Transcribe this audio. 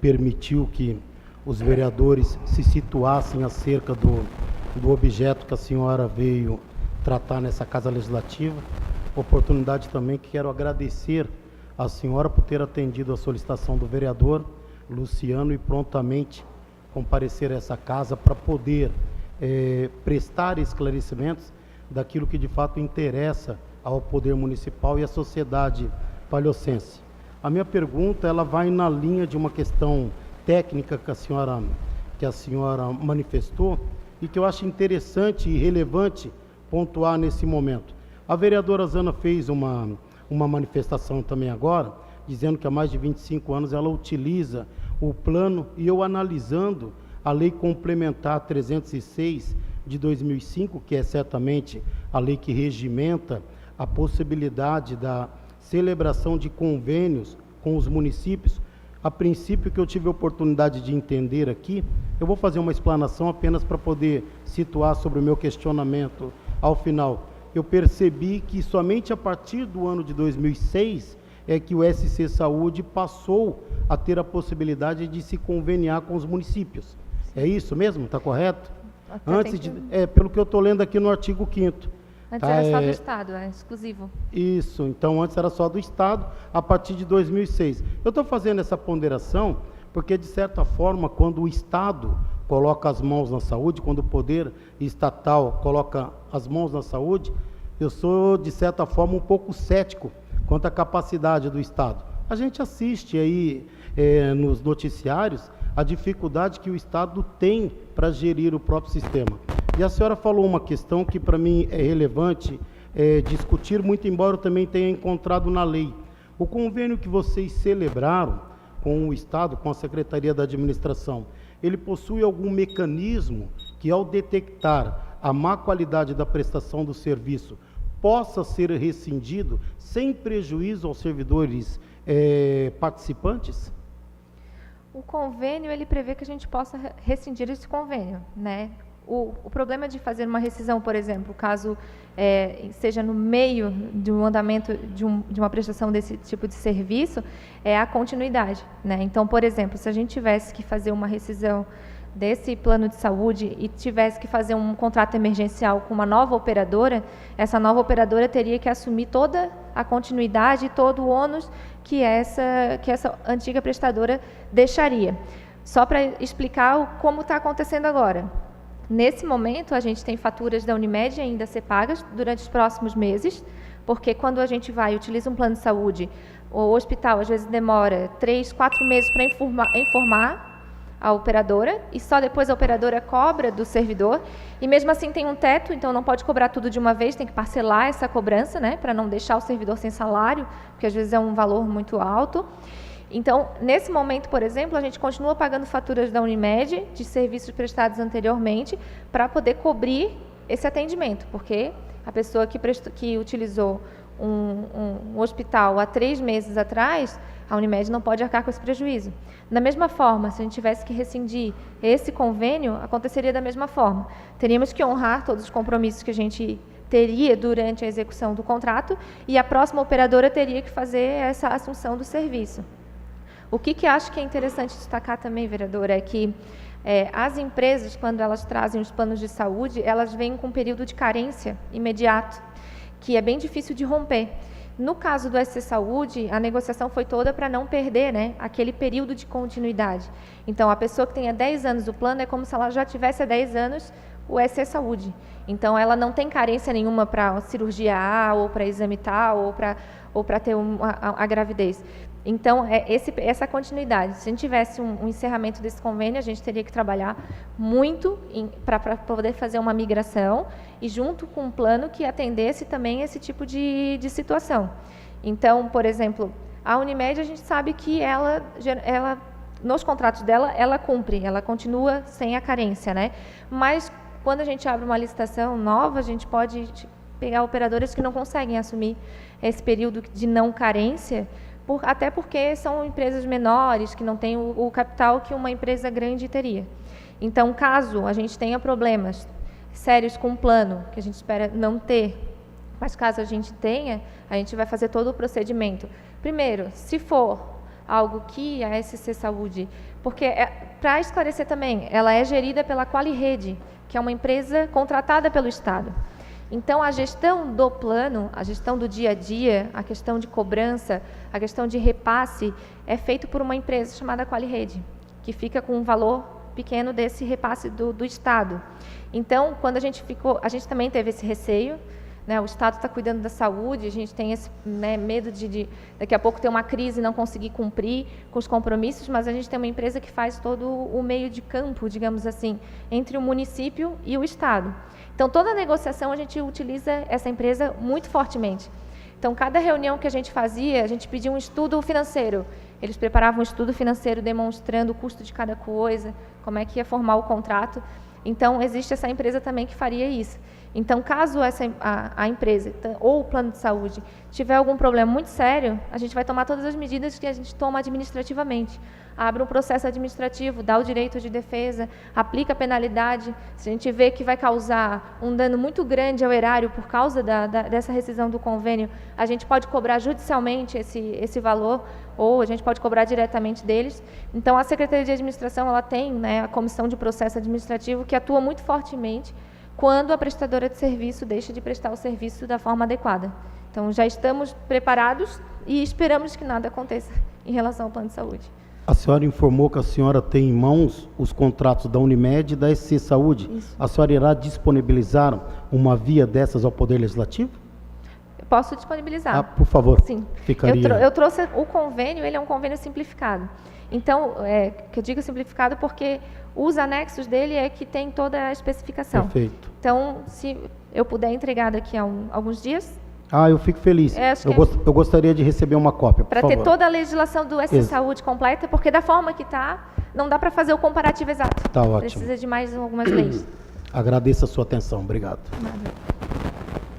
permitiu que os vereadores se situassem acerca do objeto que a senhora veio tratar nessa Casa Legislativa. Oportunidade também que quero agradecer à senhora por ter atendido a solicitação do vereador Luciano e prontamente comparecer a essa casa para poder prestar esclarecimentos daquilo que de fato interessa ao poder municipal e à sociedade palhocense. A minha pergunta, ela vai na linha de uma questão técnica que a senhora manifestou e que eu acho interessante e relevante pontuar nesse momento. A vereadora Zana fez uma manifestação também agora, dizendo que há mais de 25 anos ela utiliza o plano, e eu analisando a Lei Complementar 306 de 2005, que é certamente a lei que regimenta a possibilidade da celebração de convênios com os municípios. A princípio, que eu tive a oportunidade de entender aqui, eu vou fazer uma explanação apenas para poder situar sobre o meu questionamento ao final. Eu percebi que somente a partir do ano de 2006 é que o SC Saúde passou a ter a possibilidade de se conveniar com os municípios. É isso mesmo? Está correto? Pelo que eu estou lendo aqui no artigo 5º. Antes era só do Estado, é exclusivo. Isso, então antes era só do Estado, a partir de 2006. Eu estou fazendo essa ponderação porque, de certa forma, quando o Estado coloca as mãos na saúde, quando o poder estatal coloca as mãos na saúde, eu sou, de certa forma, um pouco cético quanto à capacidade do Estado. A gente assiste aí nos noticiários a dificuldade que o Estado tem para gerir o próprio sistema. E a senhora falou uma questão que para mim é relevante discutir, muito embora eu também tenha encontrado na lei. O convênio que vocês celebraram com o Estado, com a Secretaria da Administração, ele possui algum mecanismo que, ao detectar a má qualidade da prestação do serviço, possa ser rescindido sem prejuízo aos servidores participantes? O convênio, ele prevê que a gente possa rescindir esse convênio, né? O problema de fazer uma rescisão, por exemplo, caso seja no meio de um andamento de uma prestação desse tipo de serviço, é a continuidade, né? Então, por exemplo, se a gente tivesse que fazer uma rescisão desse plano de saúde e tivesse que fazer um contrato emergencial com uma nova operadora, essa nova operadora teria que assumir toda a continuidade e todo o ônus que essa antiga prestadora deixaria. Só para explicar como está acontecendo agora. Nesse momento, a gente tem faturas da Unimed ainda a ser pagas durante os próximos meses, porque quando a gente utiliza um plano de saúde, o hospital às vezes demora 3, 4 meses para informar a operadora, e só depois a operadora cobra do servidor, e mesmo assim tem um teto, então não pode cobrar tudo de uma vez, tem que parcelar essa cobrança, né, para não deixar o servidor sem salário, porque às vezes é um valor muito alto. Então, nesse momento, por exemplo, a gente continua pagando faturas da Unimed, de serviços prestados anteriormente, para poder cobrir esse atendimento, porque a pessoa que utilizou um hospital há 3 meses atrás, a Unimed não pode arcar com esse prejuízo. Da mesma forma, se a gente tivesse que rescindir esse convênio, aconteceria da mesma forma. Teríamos que honrar todos os compromissos que a gente teria durante a execução do contrato e a próxima operadora teria que fazer essa assunção do serviço. O que acho que é interessante destacar também, vereadora, é que as empresas, quando elas trazem os planos de saúde, elas vêm com um período de carência imediato, que é bem difícil de romper. No caso do SC Saúde, a negociação foi toda para não perder, né, aquele período de continuidade. Então, a pessoa que tenha 10 anos do plano é como se ela já tivesse há 10 anos o SC Saúde. Então, ela não tem carência nenhuma para cirurgia A, ou para exame tal, ou para ter a gravidez. Então, essa continuidade. Se a gente tivesse um encerramento desse convênio, a gente teria que trabalhar muito para poder fazer uma migração e junto com um plano que atendesse também esse tipo de situação. Então, por exemplo, a Unimed, a gente sabe que ela nos contratos dela, ela cumpre, ela continua sem a carência, né? Mas, quando a gente abre uma licitação nova, a gente pode pegar operadoras que não conseguem assumir esse período de não carência, até porque são empresas menores, que não têm o capital que uma empresa grande teria. Então, caso a gente tenha problemas sérios com o plano, que a gente espera não ter, mas caso a gente tenha, a gente vai fazer todo o procedimento. Primeiro, se for algo que a SC Saúde, porque, para esclarecer também, ela é gerida pela Quali-Rede, que é uma empresa contratada pelo Estado. Então, a gestão do plano, a gestão do dia a dia, a questão de cobrança, a questão de repasse, é feito por uma empresa chamada Quali-Rede, que fica com um valor pequeno desse repasse do Estado. Então, quando a gente também teve esse receio, né, o Estado está cuidando da saúde, a gente tem esse, né, medo de daqui a pouco ter uma crise e não conseguir cumprir com os compromissos, mas a gente tem uma empresa que faz todo o meio de campo, digamos assim, entre o município e o Estado. Então, toda a negociação a gente utiliza essa empresa muito fortemente. Então, cada reunião que a gente fazia, a gente pedia um estudo financeiro. Eles preparavam um estudo financeiro demonstrando o custo de cada coisa, como é que ia formar o contrato. Então, existe essa empresa também que faria isso. Então, caso a empresa ou o plano de saúde tiver algum problema muito sério, a gente vai tomar todas as medidas que a gente toma administrativamente. Abre um processo administrativo, dá o direito de defesa, aplica a penalidade. Se a gente vê que vai causar um dano muito grande ao erário por causa dessa rescisão do convênio, a gente pode cobrar judicialmente esse valor, ou a gente pode cobrar diretamente deles. Então, a Secretaria de Administração ela tem, né, a Comissão de Processo Administrativo, que atua muito fortemente quando a prestadora de serviço deixa de prestar o serviço da forma adequada. Então, já estamos preparados e esperamos que nada aconteça em relação ao plano de saúde. A senhora informou que a senhora tem em mãos os contratos da Unimed e da SC Saúde. Isso. A senhora irá disponibilizar uma via dessas ao Poder Legislativo? Eu posso disponibilizar. Por favor. Sim. Ficaria... Eu trouxe o convênio, ele é um convênio simplificado. Então, que eu digo simplificado porque os anexos dele é que tem toda a especificação. Perfeito. Então, se eu puder entregar daqui a alguns dias... eu fico feliz. Eu gostaria de receber uma cópia, por favor. Para ter toda a legislação do SC Saúde completa, porque da forma que está, não dá para fazer o comparativo exato. Está ótimo. Precisa de mais algumas leis. Agradeço a sua atenção. Obrigado. Nada.